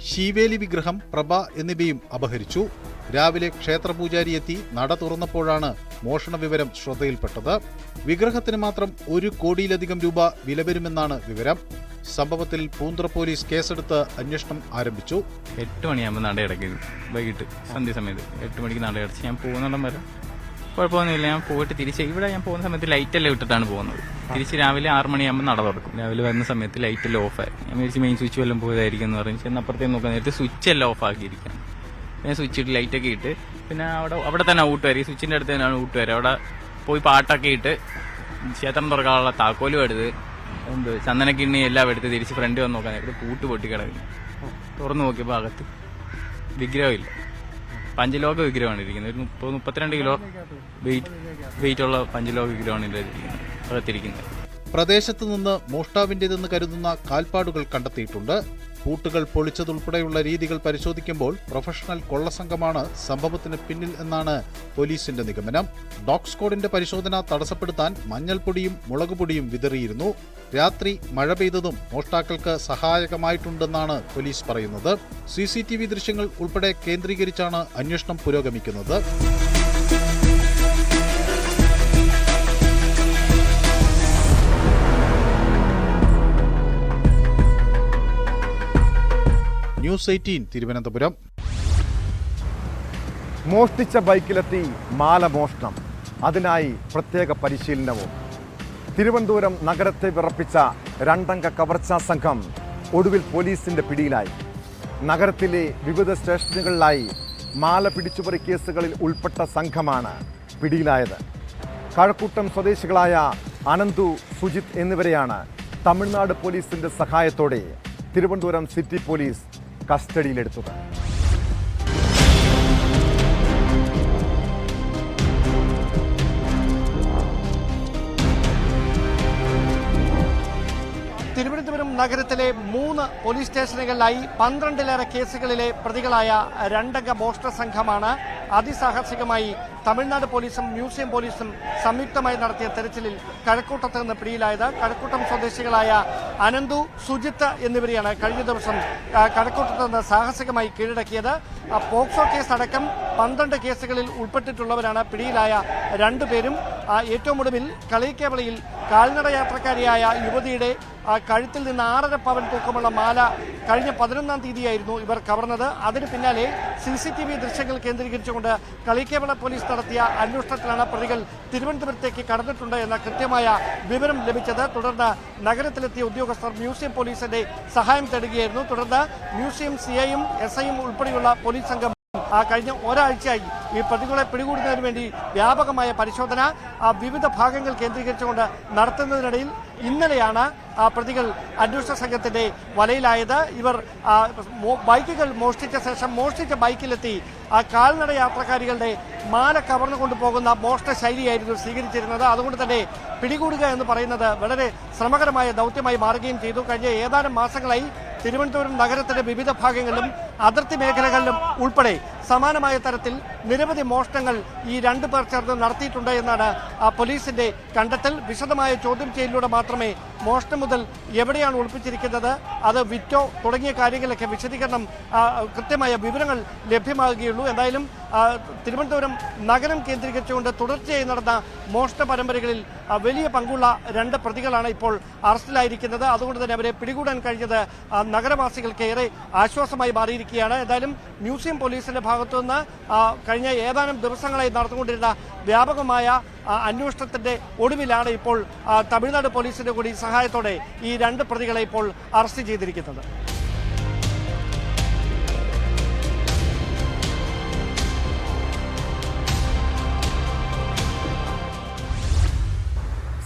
ശീവേലി വിഗ്രഹം, പ്രഭ എന്നിവയും അപഹരിച്ചു. രാവിലെ ക്ഷേത്രപൂജാരി എത്തി നട തുറന്നപ്പോഴാണ് മോഷണ വിവരം ശ്രദ്ധയിൽപ്പെട്ടത്. വിഗ്രഹത്തിന് മാത്രം 1 കോടിയിലധികം രൂപ വില വരുമെന്നാണ് വിവരം. സംഭവത്തിൽ പൂന്തുറ പോലീസ് കേസെടുത്ത് അന്വേഷണം ആരംഭിച്ചു. 8 മണിയാകുമ്പോൾ നടയടയ്ക്കും. വൈകിട്ട് സന്ധ്യസമയത്ത് 8 മണിക്ക് നടയടച്ച് ഞാൻ പോകുന്നിടം വരെ കുഴപ്പമൊന്നുമില്ല. ഞാൻ പോയിട്ട് തിരിച്ച് ഇവിടെ ഞാൻ പോകുന്ന സമയത്ത് ലൈറ്റെല്ലാം ഇട്ടിട്ടാണ് പോകുന്നത്. തിരിച്ച് രാവിലെ 6 മണിയാകുമ്പോൾ നട തുറക്കും. രാവിലെ വരുന്ന സമയത്ത് ലൈറ്റെല്ലാം ഓഫായി. ഞാൻ വിചാരിച്ച് മെയിൻ സ്വിച്ച് വല്ലതും പോയതായിരിക്കും എന്ന് പറഞ്ഞ് ചെന്നപ്പുറത്തേക്ക് നോക്കാൻ നേരത്തെ സ്വിച്ച് എല്ലാം ഓഫാക്കിയിരിക്കുകയാണ്. പിന്നെ സ്വിച്ച് ഇട്ട് ലൈറ്റൊക്കെ ഇട്ട് പിന്നെ അവിടെ തന്നെ ഊട്ടുകാർ, ഈ സ്വിച്ചിൻ്റെ അടുത്ത് തന്നെയാണ് ഊട്ടുകാർ. അവിടെ പോയി പാട്ടൊക്കെ ഇട്ട് ക്ഷേത്രം തുറക്കാനുള്ള താക്കോലും എടുത്ത് ചന്ദനക്കിണ്ണി എല്ലാം എടുത്ത് തിരിച്ച് ഫ്രണ്ട് വന്ന് നോക്കാൻ നേരത്തെ പൂട്ട് പൊട്ടി കിടക്കുന്നു. തുറന്നു നോക്കിയപ്പോൾ അകത്ത് വിഗ്രഹമില്ല. പഞ്ചലോക വിഗ്രഹമാണ് ഇരിക്കുന്നത്. ഒരു 32 കിലോ വെയിറ്റ് ഉള്ള പഞ്ചലോക വിഗ്രഹമാണ് അകത്തിരിക്കുന്നത്. പ്രദേശത്ത് നിന്ന് മോഷ്ടാവിന്റേതെന്ന് കരുതുന്ന കാൽപ്പാടുകൾ കണ്ടെത്തിയിട്ടുണ്ട്. പൂട്ടുകൾ പൊളിച്ചതുൾപ്പെടെയുള്ള രീതികൾ പരിശോധിക്കുമ്പോൾ പ്രൊഫഷണൽ കൊള്ളസംഘമാണ് സംഭവത്തിന് പിന്നിൽ എന്നാണ് പോലീസിന്റെ നിഗമനം. ഡോഗ് സ്ക്വാഡിന്റെ പരിശോധന തടസ്സപ്പെടുത്താൻ മഞ്ഞൾപ്പൊടിയും മുളകുപൊടിയും വിതറിയിരുന്നു. രാത്രി മഴ പെയ്തതും മോഷ്ടാക്കൾക്ക് സഹായകമായിട്ടുണ്ടെന്നാണ് പോലീസ് പറയുന്നത്. CCTV ദൃശ്യങ്ങൾ ഉൾപ്പെടെ കേന്ദ്രീകരിച്ചാണ് അന്വേഷണം പുരോഗമിക്കുന്നത്. ന്യൂസ് 18 തിരുവനന്തപുരം. മോഷ്ടിച്ച ബൈക്കിലെത്തി മാല മോഷണം, അതിനായി പ്രത്യേക പരിശീലനവും. തിരുവനന്തപുരം നഗരത്തെ വിറപ്പിച്ച 2 അംഗ കവർച്ചാ സംഘം ഒടുവിൽ പോലീസിന്റെ പിടിയിലായി. നഗരത്തിലെ വിവിധ സ്റ്റേഷനുകളിലായി മാല പിടിച്ചുപറി കേസുകളിൽ ഉൾപ്പെട്ട സംഘമാണ് പിടിയിലായത്. കഴക്കൂട്ടം സ്വദേശികളായ അനന്തു, സുജിത് എന്നിവരെയാണ് തമിഴ്നാട് പോലീസിന്റെ സഹായത്തോടെ തിരുവനന്തപുരം സിറ്റി പോലീസ് കസ്റ്റഡിയിലെടുത്തത്. തിരുവനന്തപുരം നഗരത്തിലെ 3 പോലീസ് സ്റ്റേഷനുകളിലായി 12-ലേറെ കേസുകളിലെ പ്രതികളായ 2-അംഗ മോഷണ സംഘമാണ് അതിസാഹസികമായി തമിഴ്നാട് പോലീസും മ്യൂസിയം പോലീസും സംയുക്തമായി നടത്തിയ തെരച്ചിലിൽ കഴക്കൂട്ടത്ത് നിന്ന് പിടിയിലായത്. കഴക്കൂട്ടം സ്വദേശികളായ അനന്തു, സുജിത്ത് എന്നിവരെയാണ് കഴിഞ്ഞ ദിവസം കഴക്കൂട്ടത്ത് നിന്ന് സാഹസികമായി കീഴടക്കിയത്. പോക്സോ കേസ് അടക്കം 12 കേസുകളിൽ ഉൾപ്പെട്ടിട്ടുള്ളവരാണ് പിടിയിലായ 2 പേരും. ഏറ്റവും ഒടുവിൽ കളിയിക്കവളയിൽ കാൽനട യാത്രക്കാരിയായ യുവതിയുടെ കഴുത്തിൽ നിന്ന് 6.5 പവൻ തൂക്കമുള്ള മാല കഴിഞ്ഞ 11-ാം തീയതിയായിരുന്നു ഇവർ കവർന്നത്. അതിന് പിന്നാലെ CCTV ദൃശ്യങ്ങൾ കേന്ദ്രീകരിച്ചുകൊണ്ട് കളിയിക്കവള പോലീസ് നടത്തിയ അന്വേഷണത്തിലാണ് പ്രതികൾ തിരുവനന്തപുരത്തേക്ക് കടന്നിട്ടുണ്ട് എന്ന കൃത്യമായ വിവരം ലഭിച്ചത്. തുടർന്ന് നഗരത്തിലെത്തിയ ഉദ്യോഗസ്ഥർ മ്യൂസിയം പോലീസിന്റെ സഹായം തേടുകയായിരുന്നു. തുടർന്ന് മ്യൂസിയം CIയും SIയും ഉൾപ്പെടെയുള്ള പോലീസ് സംഘം കഴിഞ്ഞ ഒരാഴ്ചയായി ഈ പ്രതികളെ പിടികൂടുന്നതിന് വേണ്ടി വ്യാപകമായ പരിശോധന വിവിധ ഭാഗങ്ങൾ കേന്ദ്രീകരിച്ചുകൊണ്ട് നടത്തുന്നതിനിടയിൽ ഇന്നലെയാണ് പ്രതികൾ അന്വേഷണ സംഘത്തിന്റെ വലയിലായത്. ഇവർ ബൈക്കുകൾ മോഷ്ടിച്ച ശേഷം മോഷ്ടിച്ച ബൈക്കിലെത്തി കാൽനട യാത്രക്കാരികളുടെ മാല കവർന്നു കൊണ്ടുപോകുന്ന മോഷണ ശൈലിയായിരുന്നു സ്വീകരിച്ചിരുന്നത്. അതുകൊണ്ട് തന്നെ പിടികൂടുക എന്ന് പറയുന്നത് വളരെ ശ്രമകരമായ ദൗത്യമായി മാറുകയും ചെയ്തു. കഴിഞ്ഞ ഏതാനും മാസങ്ങളായി തിരുവനന്തപുരം നഗരത്തിന്റെ വിവിധ ഭാഗങ്ങളിലും അതിർത്തി മേഖലകളിലും ഉൾപ്പെടെ സമാനമായ തരത്തിൽ നിരവധി മോഷണങ്ങൾ ഈ 2 പേർ ചേർന്ന് നടത്തിയിട്ടുണ്ട് എന്നാണ് പോലീസിന്റെ കണ്ടെത്തൽ. വിശദമായ ചോദ്യം ചെയ്യലിലൂടെ മാത്രമേ മോഷണം മുതൽ എവിടെയാണ് ഒളിപ്പിച്ചിരിക്കുന്നത്, അത് വിറ്റോ തുടങ്ങിയ കാര്യങ്ങളൊക്കെ വിശദീകരണം കൃത്യമായ വിവരങ്ങൾ ലഭ്യമാകുകയുള്ളൂ. എന്തായാലും തിരുവനന്തപുരം നഗരം കേന്ദ്രീകരിച്ചുകൊണ്ട് തുടർച്ചയായി നടന്ന മോഷണ പരമ്പരകളിൽ വലിയ പങ്കുള്ള 2 പ്രതികളാണ് ഇപ്പോൾ അറസ്റ്റിലായിരിക്കുന്നത്. അതുകൊണ്ട് തന്നെ അവരെ പിടികൂടാൻ കഴിഞ്ഞത് നഗരവാസികൾക്ക് ഏറെ ആശ്വാസമായി മാറിയിരിക്കുകയാണ്. എന്തായാലും മ്യൂസിയം പോലീസിന്റെ ഭാഗത്തുനിന്ന് കഴിഞ്ഞ ഏതാനും ദിവസങ്ങളായി നടന്നുകൊണ്ടിരുന്ന വ്യാപകമായ അന്വേഷണത്തിന്റെ ഒടുവിലാണ് ഇപ്പോൾ തമിഴ്നാട് പോലീസിന്റെ കൂടി സഹായത്തോടെ ഈ 2 പ്രതികളെ ഇപ്പോൾ അറസ്റ്റ് ചെയ്തിരിക്കുന്നത്.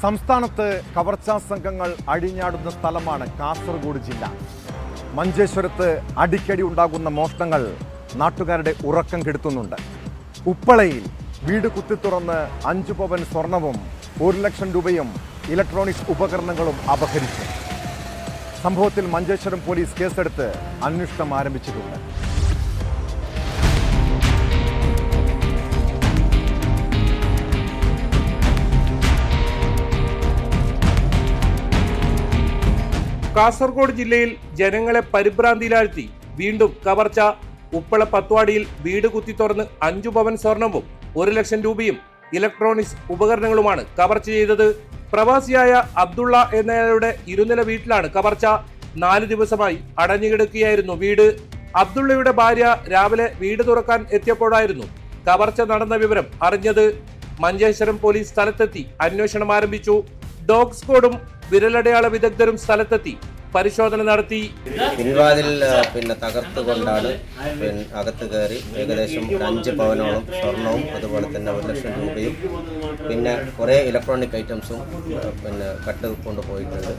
സംസ്ഥാനത്ത് കവർച്ചാ സംഘങ്ങൾ അഴിഞ്ഞാടുന്ന സ്ഥലമാണ് കാസർഗോഡ് ജില്ല. മഞ്ചേശ്വരത്ത് അടിക്കടി ഉണ്ടാകുന്ന മോഷണങ്ങൾ നാട്ടുകാരുടെ ഉറക്കം കെടുത്തുന്നുണ്ട്. ഉപ്പളയിൽ വീട് കുത്തിത്തുറന്ന് 5 പവൻ സ്വർണവും 1 ലക്ഷം രൂപയും ഇലക്ട്രോണിക്സ് ഉപകരണങ്ങളും അപഹരിച്ചു. സംഭവത്തിൽ മഞ്ചേശ്വരം പോലീസ് കേസെടുത്ത് അന്വേഷണം ആരംഭിച്ചിട്ടുണ്ട്. കാസർഗോഡ് ജില്ലയിൽ ജനങ്ങളെ പരിഭ്രാന്തിയിലാഴ്ത്തി വീണ്ടും കവർച്ച. ഉപ്പള പത്വാടിയിൽ വീട് കുത്തിത്തുറന്ന് 5 പവൻ സ്വർണവും 1 ലക്ഷം രൂപയും ഇലക്ട്രോണിക്സ് ഉപകരണങ്ങളുമാണ് കവർച്ച ചെയ്തത്. പ്രവാസിയായ അബ്ദുള്ള എന്നയാളുടെ ഇരുനില വീട്ടിലാണ് കവർച്ച. 4 ദിവസമായി അടഞ്ഞുകിടക്കുകയായിരുന്നു വീട്. അബ്ദുള്ളയുടെ ഭാര്യ രാവിലെ വീട് തുറക്കാൻ എത്തിയപ്പോഴായിരുന്നു കവർച്ച നടന്ന വിവരം അറിഞ്ഞത്. മഞ്ചേശ്വരം പോലീസ് സ്ഥലത്തെത്തി അന്വേഷണം ആരംഭിച്ചു. ഡോഗ് സ്ക്വാഡും വിരലടയാള വിദഗ്ധരും സ്ഥലത്തെത്തി പരിശോധന നടത്തി. പിൻവാതിൽ തകർത്തുകൊണ്ടാണ് അകത്ത് കയറി ഏകദേശം 5 പവനോളം സ്വർണവും അതുപോലെ തന്നെ 1 ലക്ഷം രൂപയും പിന്നെ കുറേ ഇലക്ട്രോണിക് ഐറ്റംസും കട്ട് കൊണ്ടുപോയിട്ടുണ്ട്.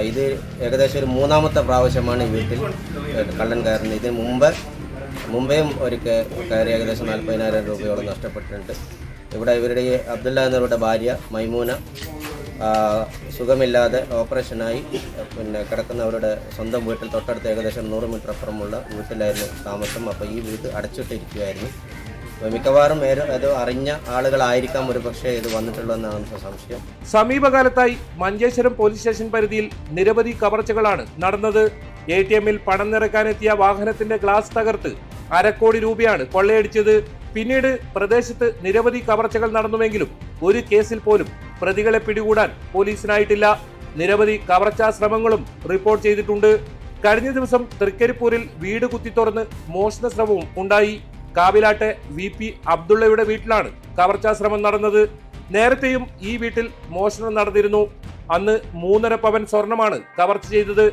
ഇത് ഏകദേശം ഒരു 3ാമത്തെ പ്രാവശ്യമാണ് ഈ വീട്ടിൽ കള്ളൻ കയറുന്നത്. ഇതിന് മുമ്പേയും ഒരിക്കൽ കയറി ഏകദേശം 40,000 രൂപയോളം നഷ്ടപ്പെട്ടിട്ടുണ്ട്. ഇവിടെ ഇവരുടെ അബ്ദുള്ള എന്നവരുടെ ഭാര്യ മൈമൂന സുഖമില്ലാതെ ഓപ്പറേഷനായി കിടക്കുന്നവരുടെ സ്വന്തം വീട്ടിൽ തൊട്ടടുത്ത് ഏകദേശം 100 മീറ്റർ അപ്പുറമുള്ള വീട്ടിലായിരുന്നു താമസം. അപ്പോൾ ഈ വീട് അടച്ചിട്ടിരിക്കുകയായിരുന്നു. മിക്കവാറും അത് അറിഞ്ഞ ആളുകളായിരിക്കാം ഒരു പക്ഷേ ഇത് വന്നിട്ടുള്ളതെന്നാണ് സംശയം. സമീപകാലത്തായി മഞ്ചേശ്വരം പോലീസ് സ്റ്റേഷൻ പരിധിയിൽ നിരവധി കവർച്ചകളാണ് നടന്നത്. ATMൽ പണം നിറയ്ക്കാനെത്തിയ വാഹനത്തിന്റെ ഗ്ലാസ് തകർത്ത് 1/2 കോടി രൂപയാണ് കൊള്ളയടിച്ചത്. പിന്നീട് പ്രദേശത്ത് നിരവധി കവർച്ചകൾ നടന്നുവെങ്കിലും ഒരു കേസിൽ പോലും പ്രതികളെ പിടികൂടാൻ പോലീസിനായിട്ടില്ല. നിരവധി കവർച്ചാ ശ്രമങ്ങളും റിപ്പോർട്ട് ചെയ്തിട്ടുണ്ട്. കഴിഞ്ഞ ദിവസം തൃക്കരിപ്പൂരിൽ വീട് കുത്തിത്തുറന്ന് മോഷണ ശ്രമവും ഉണ്ടായി. കാവിലാട്ടെ VP അബ്ദുള്ളയുടെ വീട്ടിലാണ് കവർച്ചാ ശ്രമം നടന്നത്. നേരത്തെയും ഈ വീട്ടിൽ മോഷണം നടന്നിരുന്നു. അന്ന് 3.5 പവൻ സ്വർണമാണ് കവർച്ച ചെയ്തത്.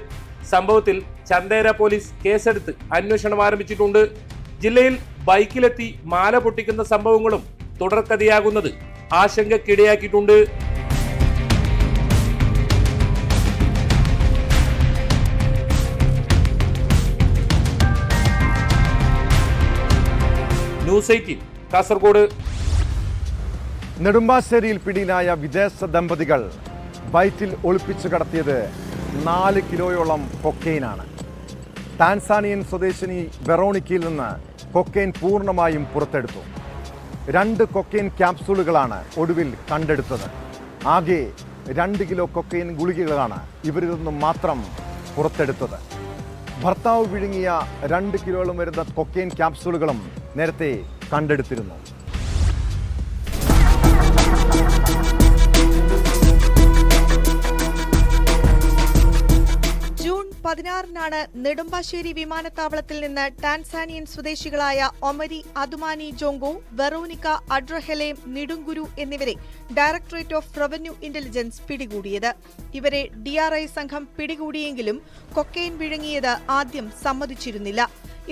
സംഭവത്തിൽ ചന്തേര പോലീസ് കേസെടുത്ത് അന്വേഷണം ആരംഭിച്ചിട്ടുണ്ട്. ജില്ലയിൽ ബൈക്കിലെത്തി മാല പൊട്ടിക്കുന്ന സംഭവങ്ങളും തുടർക്കഥയാകുന്നത് ആശങ്കക്കിടയാക്കിയിട്ടുണ്ട്. ന്യൂസ് 18 കാസർഗോഡ്. നെടുമ്പാശ്ശേരിയിൽ പിടിയിലായ വിദേശ ദമ്പതികൾ ബൈക്കിൽ ഒളിപ്പിച്ചു കടത്തിയത് 4 കിലോയോളം കൊക്കെയിനാണ്. ടാൻസാനിയൻ സ്വദേശിനി വെറോണിക്കയിൽ നിന്ന് കൊക്കെയിൻ പൂർണ്ണമായും പുറത്തെടുത്തു. 2 കൊക്കെയിൻ ക്യാപ്സൂളുകളാണ് ഒടുവിൽ കണ്ടെടുത്തത്. ആകെ 2 കിലോ കൊക്കെയിൻ ഗുളികകളാണ് ഇവരിൽ നിന്നും മാത്രം പുറത്തെടുത്തത്. ഭർത്താവ് വിഴുങ്ങിയ 2 കിലോയോളം വരുന്ന കൊക്കെയിൻ ക്യാപ്സൂളുകളും നേരത്തെ കണ്ടെടുത്തിരുന്നു. ജൂൺ 16-നാണ് നെടുമ്പാശ്ശേരി വിമാനത്താവളത്തിൽ നിന്ന് ടാൻസാനിയൻ സ്വദേശികളായ ഒമരി അതുമാനി ജോങ്കോ, വെറോനിക്ക അഡ്രഹെലേം നിടുങ്കുരു എന്നിവരെ ഡയറക്ടറേറ്റ് ഓഫ് റവന്യൂ ഇന്റലിജൻസ് പിടികൂടിയത്. ഇവരെ DRI സംഘം പിടികൂടിയെങ്കിലും കൊക്കെയിൻ വിഴുങ്ങിയത് ആദ്യം സമ്മതിച്ചിരുന്നില്ല.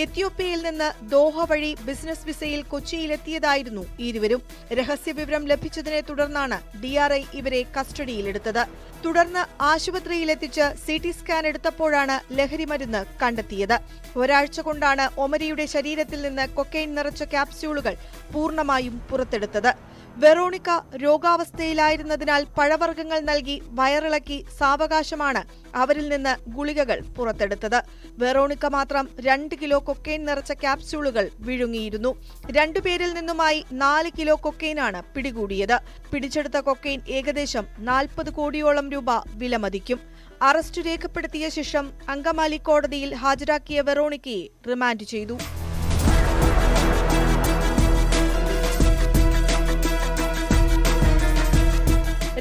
എത്യോപ്യയിൽ നിന്ന് ദോഹ വഴി ബിസിനസ് വിസയിൽ കൊച്ചിയിലെത്തിയതായിരുന്നു ഇരുവരും. രഹസ്യവിവരം ലഭിച്ചതിനെ തുടർന്നാണ് DRI ഇവരെ കസ്റ്റഡിയിലെടുത്തത്. തുടർന്ന് ആശുപത്രിയിലെത്തിച്ച് CT സ്കാൻ എടുത്തപ്പോഴാണ് ലഹരിമരുന്ന് കണ്ടെത്തിയത്. ഒരാഴ്ച കൊണ്ടാണ് ഒമരിയുടെ ശരീരത്തിൽ നിന്ന് കൊക്കെയിൻ നിറച്ച ക്യാപ്സ്യൂളുകൾ പൂർണ്ണമായും പുറത്തെടുത്തത്. വെറോണിക്ക രോഗാവസ്ഥയിലായിരുന്നതിനാൽ പഴവർഗ്ഗങ്ങൾ നൽകി വയറിളക്കി സാവകാശമാണ് അവരിൽ നിന്ന് ഗുളികകൾ പുറത്തെടുത്തത്. വെറോണിക്ക മാത്രം 2 കിലോ കൊക്കെയിൻ നിറച്ച ക്യാപ്സ്യൂളുകൾ വിഴുങ്ങിയിരുന്നു. 2 പേരിൽ നിന്നുമായി 4 കിലോ കൊക്കെയിനാണ് പിടികൂടിയത്. പിടിച്ചെടുത്ത കൊക്കെയിൻ ഏകദേശം 40 കോടിയോളം രൂപ വിലമതിക്കും. അറസ്റ്റ് രേഖപ്പെടുത്തിയ ശേഷം അങ്കമാലി കോടതിയിൽ ഹാജരാക്കിയ വെറോണിക്കയെ റിമാൻഡ് ചെയ്തു.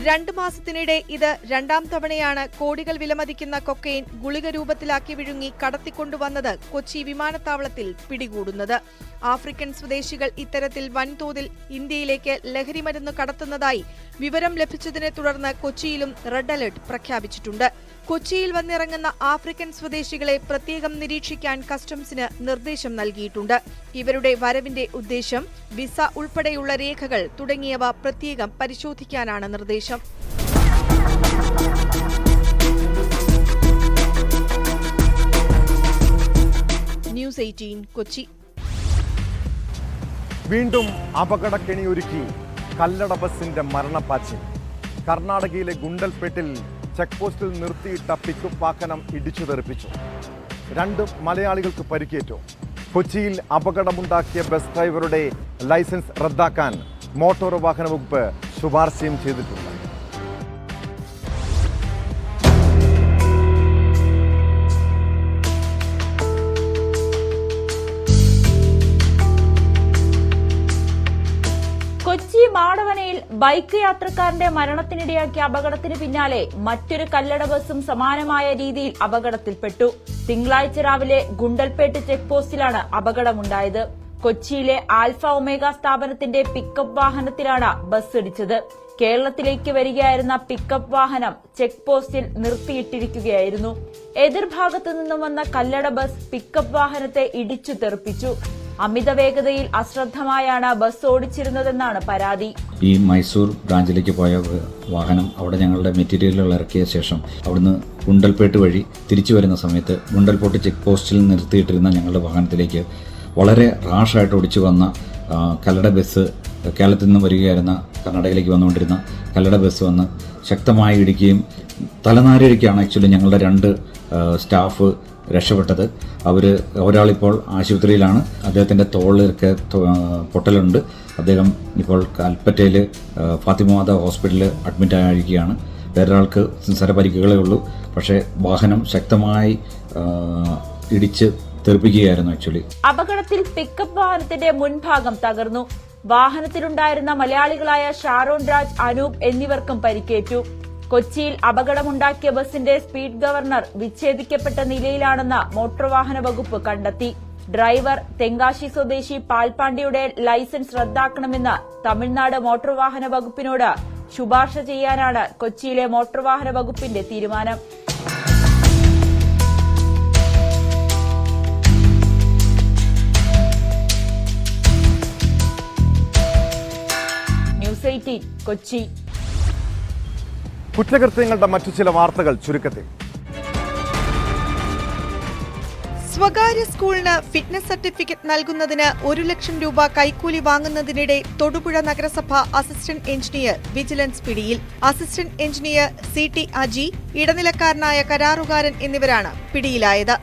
2 മാസത്തിനിടെ ഇത് 2ാം തവണയാണ് കോടികൾ വിലമതിക്കുന്ന കൊക്കെയിൻ ഗുളിക രൂപത്തിലാക്കി വിഴുങ്ങി കടത്തിക്കൊണ്ടുവന്നത് കൊച്ചി വിമാനത്താവളത്തിൽ പിടികൂടുന്നത്. ആഫ്രിക്കൻ സ്വദേശികൾ ഇത്തരത്തിൽ വൻതോതിൽ ഇന്ത്യയിലേക്ക് ലഹരിമരുന്ന് കടത്തുന്നതായി വിവരം ലഭിച്ചതിനെ തുടർന്ന് കൊച്ചിയിലും റെഡ് അലർട്ട് പ്രഖ്യാപിച്ചിട്ടുണ്ട്. കൊച്ചിയിൽ വന്നിറങ്ങുന്ന ആഫ്രിക്കൻ സ്വദേശികളെ പ്രത്യേകം നിരീക്ഷിക്കാൻ കസ്റ്റംസിന് നിർദ്ദേശം നൽകിയിട്ടുണ്ട്. ഇവരുടെ വരവിന്റെ ഉദ്ദേശം, വിസ ഉൾപ്പെടെയുള്ള രേഖകൾ തുടങ്ങിയവ പ്രത്യേകം പരിശോധിക്കാനാണ് നിർദ്ദേശം. ന്യൂസ് 18 കൊച്ചി. വീണ്ടും അപകടക്കെണിയൊരുക്കി കല്ലട ബസിന്റെ മരണപ്പാച്ചിൽ. കർണാടകയിലെ ഗുണ്ടൽപേട്ടിൽ ചെക്ക് പോസ്റ്റിൽ നിർത്തിയിട്ട പിക്കപ്പ് വാഹനം ഇടിച്ചു തെറിപ്പിച്ചു. 2 മലയാളികൾക്ക് പരിക്കേറ്റു. കൊച്ചിയിൽ അപകടമുണ്ടാക്കിയ ബസ് ഡ്രൈവറുടെ ലൈസൻസ് റദ്ദാക്കാൻ മോട്ടോർ വാഹന വകുപ്പ് ശുപാർശയും ചെയ്തിട്ടുണ്ട്. കൊച്ചി മാടവനയിൽ ബൈക്ക് യാത്രക്കാരന്റെ മരണത്തിനിടയാക്കിയ അപകടത്തിന് പിന്നാലെ മറ്റൊരു കല്ലട ബസും സമാനമായ രീതിയിൽ അപകടത്തിൽപ്പെട്ടു. തിങ്കളാഴ്ച രാവിലെ ഗുണ്ടൽപേട്ട് ചെക്ക് പോസ്റ്റിലാണ് അപകടമുണ്ടായത്. കൊച്ചിയിലെ ആൽഫ ഒമേഗ സ്ഥാപനത്തിന്റെ പിക്കപ്പ് വാഹനത്തിലാണ് ബസ് ഇടിച്ചത്. കേരളത്തിലേക്ക് വരികയായിരുന്ന പിക്കപ്പ് വാഹനം ചെക്ക് പോസ്റ്റിൽ നിർത്തിയിട്ടിരിക്കുകയായിരുന്നു. എതിർഭാഗത്തു നിന്നും വന്ന കല്ലട ബസ് പിക്കപ്പ് വാഹനത്തെ ഇടിച്ചു തെറിപ്പിച്ചു. അമിത വേഗതയിൽ അശ്രദ്ധമായാണ് ബസ് ഓടിച്ചിരുന്നതെന്നാണ് പരാതി. ഈ മൈസൂർ ബ്രാഞ്ചിലേക്ക് പോയ വാഹനം അവിടെ ഞങ്ങളുടെ മെറ്റീരിയലുകൾ ഇറക്കിയ ശേഷം അവിടുന്ന് ഗുണ്ടൽപേട്ട് വഴി തിരിച്ചു വരുന്ന സമയത്ത് ഗുണ്ടൽപേട്ട് ചെക്ക് പോസ്റ്റിൽ നിർത്തിയിട്ടിരുന്ന ഞങ്ങളുടെ വാഹനത്തിലേക്ക് വളരെ റാഷായിട്ട് ഓടിച്ചു വന്ന കല്ലട ബസ്, കേരളത്തിൽ നിന്ന് വരികയായിരുന്ന കർണാടകയിലേക്ക് വന്നുകൊണ്ടിരുന്ന കല്ലട ബസ് വന്ന് ശക്തമായി ഇടിക്കുകയും തലനാരിഴയ്ക്കാണ് ആക്ച്വലി ഞങ്ങളുടെ 2 സ്റ്റാഫ് രക്ഷപ്പെട്ടത്. ഒരാളിപ്പോൾ ആശുപത്രിയിലാണ്. അദ്ദേഹത്തിൻ്റെ തോളിലൊക്കെ പൊട്ടലുണ്ട്. അദ്ദേഹം ഇപ്പോൾ കൽപ്പറ്റയിൽ ഫാത്തിമ ഹോസ്പിറ്റലിൽ അഡ്മിറ്റ് ആയിരിക്കുകയാണ്. വേറൊരാൾക്ക് നിസ്സാര പരിക്കുകളേ ഉള്ളൂ. പക്ഷേ വാഹനം ശക്തമായി ഇടിച്ച് തെറിപ്പിക്കുകയായിരുന്നു ആക്ച്വലി. അപകടത്തിൽ പിക്കപ്പ് വാഹനത്തിന്റെ മുൻഭാഗം തകർന്നു. വാഹനത്തിലുണ്ടായിരുന്ന മലയാളികളായ ഷാരോൺ രാജ്, അനൂപ് എന്നിവർക്കും പരിക്കേറ്റു. കൊച്ചിയിൽ അപകടമുണ്ടാക്കിയ ബസിന്റെ സ്പീഡ് ഗവർണർ വിച്ഛേദിക്കപ്പെട്ട നിലയിലാണെന്ന് മോട്ടോർ വാഹന വകുപ്പ് കണ്ടെത്തി. ഡ്രൈവർ തെങ്കാശി സ്വദേശി പാൽപാണ്ഡ്യയുടെ ലൈസൻസ് റദ്ദാക്കണമെന്ന് തമിഴ്നാട് മോട്ടോർ വാഹന വകുപ്പിനോട് ശുപാർശ ചെയ്യാനാണ് കൊച്ചിയിലെ മോട്ടോർ വാഹന വകുപ്പിന്റെ തീരുമാനം. ന്യൂസ് 18 കൊച്ചി. കുറ്റകൃത്യങ്ങളുടെ മറ്റു ചില വാർത്തകൾ ചുരുക്കത്തിൽ. സ്വകാര്യ സ്കൂളിന് ഫിറ്റ്നസ് സർട്ടിഫിക്കറ്റ് നൽകുന്നതിന് 1 ലക്ഷം രൂപ കൈക്കൂലി വാങ്ങുന്നതിനിടെ തൊടുപുഴ നഗരസഭ അസിസ്റ്റന്റ് എഞ്ചിനീയർ വിജിലൻസ് പിടിയിൽ. അസിസ്റ്റന്റ് എഞ്ചിനീയർ CT അജി, ഇടനിലക്കാരനായ കരാറുകാരൻ എന്നിവരാണ് പിടിയിലായത്.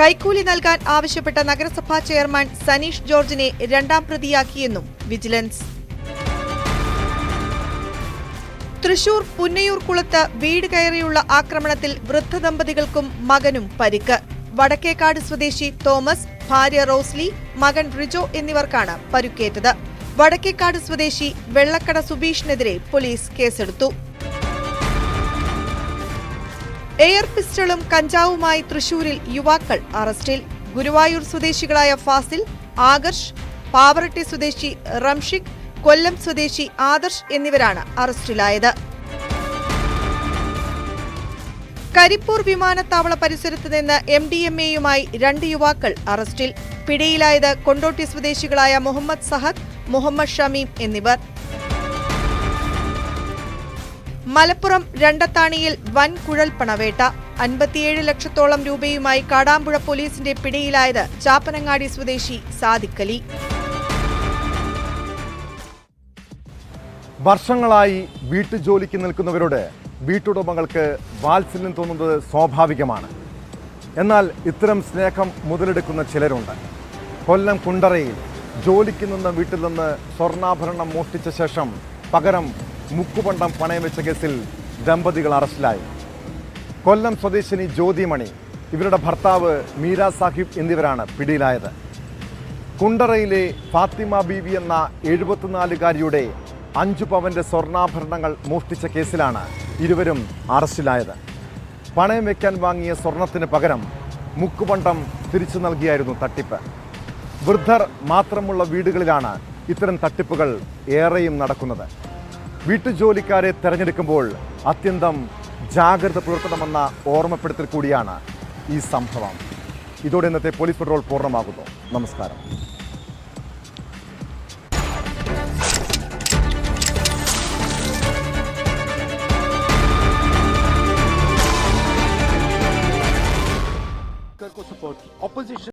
കൈക്കൂലി നൽകാൻ ആവശ്യപ്പെട്ട നഗരസഭാ ചെയർമാൻ സനീഷ് ജോർജിനെ 2ാം പ്രതിയാക്കിയെന്നും വിജിലൻസ്. തൃശൂർ പുന്നയൂർ കുളത്ത് വീട് കയറിയുള്ള ആക്രമണത്തിൽ വൃദ്ധദമ്പതികൾക്കും മകനും പരിക്ക്. വടക്കേക്കാട് സ്വദേശി തോമസ്, ഭാര്യ റോസ്ലി, മകൻ റിജോ എന്നിവർക്കാണ് പരുക്കേറ്റത്. വടക്കേക്കാട് സ്വദേശി വെള്ളക്കട സുബീഷിനെതിരെ പോലീസ് കേസെടുത്തു. എയർ പിസ്റ്റളും കഞ്ചാവുമായി തൃശൂരിൽ യുവാക്കൾ അറസ്റ്റിൽ. ഗുരുവായൂർ സ്വദേശികളായ ഫാസിൽ, ആകർഷ്, പാവറട്ടി സ്വദേശി റംഷിക്, കൊല്ലം സ്വദേശി ആദർശ് എന്നിവരാണ് അറസ്റ്റിലായത്. കരിപ്പൂർ വിമാനത്താവള പരിസരത്ത് നിന്ന് MDMAയുമായി 2 യുവാക്കൾ അറസ്റ്റിൽ. പിടിയിലായത് കൊണ്ടോട്ടി സ്വദേശികളായ മുഹമ്മദ് സഹദ്, മുഹമ്മദ് ഷമീം എന്നിവർ. മലപ്പുറം രണ്ടത്താണിയിൽ വൻ കുഴൽപ്പണവേട്ട. 57 ലക്ഷത്തോളം രൂപയുമായി കാടാമ്പുഴ പോലീസിന്റെ പിടിയിലായത് ചാപ്പനങ്ങാടി സ്വദേശി സാദിഖ് അലി. വർഷങ്ങളായി വീട്ടുജോലിക്ക് നിൽക്കുന്നവരോട് വീട്ടുടമകൾക്ക് വാത്സല്യം തോന്നുന്നത് സ്വാഭാവികമാണ്. എന്നാൽ ഇത്തരം സ്നേഹം മുതലെടുക്കുന്ന ചിലരുണ്ട്. കൊല്ലം കുണ്ടറയിൽ ജോലിക്ക് നിന്ന വീട്ടിൽ നിന്ന് സ്വർണ്ണാഭരണം മോഷ്ടിച്ച ശേഷം പകരം മുക്കുപണ്ടം പണയം വെച്ച കേസിൽ ദമ്പതികൾ അറസ്റ്റിലായി. കൊല്ലം സ്വദേശിനി ജ്യോതിമണി, ഇവരുടെ ഭർത്താവ് മീര സാഹിബ് എന്നിവരാണ് പിടിയിലായത്. കുണ്ടറയിലെ ഫാത്തിമ ബീവി എന്ന 74-കാരിയുടെ 5 പവന്റെ സ്വർണ്ണാഭരണങ്ങൾ മോഷ്ടിച്ച കേസിലാണ് ഇരുവരും അറസ്റ്റിലായത്. പണയം വയ്ക്കാൻ വാങ്ങിയ സ്വർണത്തിന് പകരം മുക്കുപണ്ടം തിരിച്ചു നൽകിയായിരുന്നു തട്ടിപ്പ്. വൃദ്ധർ മാത്രമുള്ള വീടുകളിലാണ് ഇത്തരം തട്ടിപ്പുകൾ ഏറെയും നടക്കുന്നത്. വീട്ടുജോലിക്കാരെ തെരഞ്ഞെടുക്കുമ്പോൾ അത്യന്തം ജാഗ്രത പുലർത്തണമെന്ന ഓർമ്മപ്പെടുത്തൽ കൂടിയാണ് ഈ സംഭവം. ഇതോടെ ഇന്നത്തെ പോലീസ് പെട്രോൾ പൂർണ്ണമാകുന്നു. നമസ്കാരം. को सपोर्ट ऑपोजिशन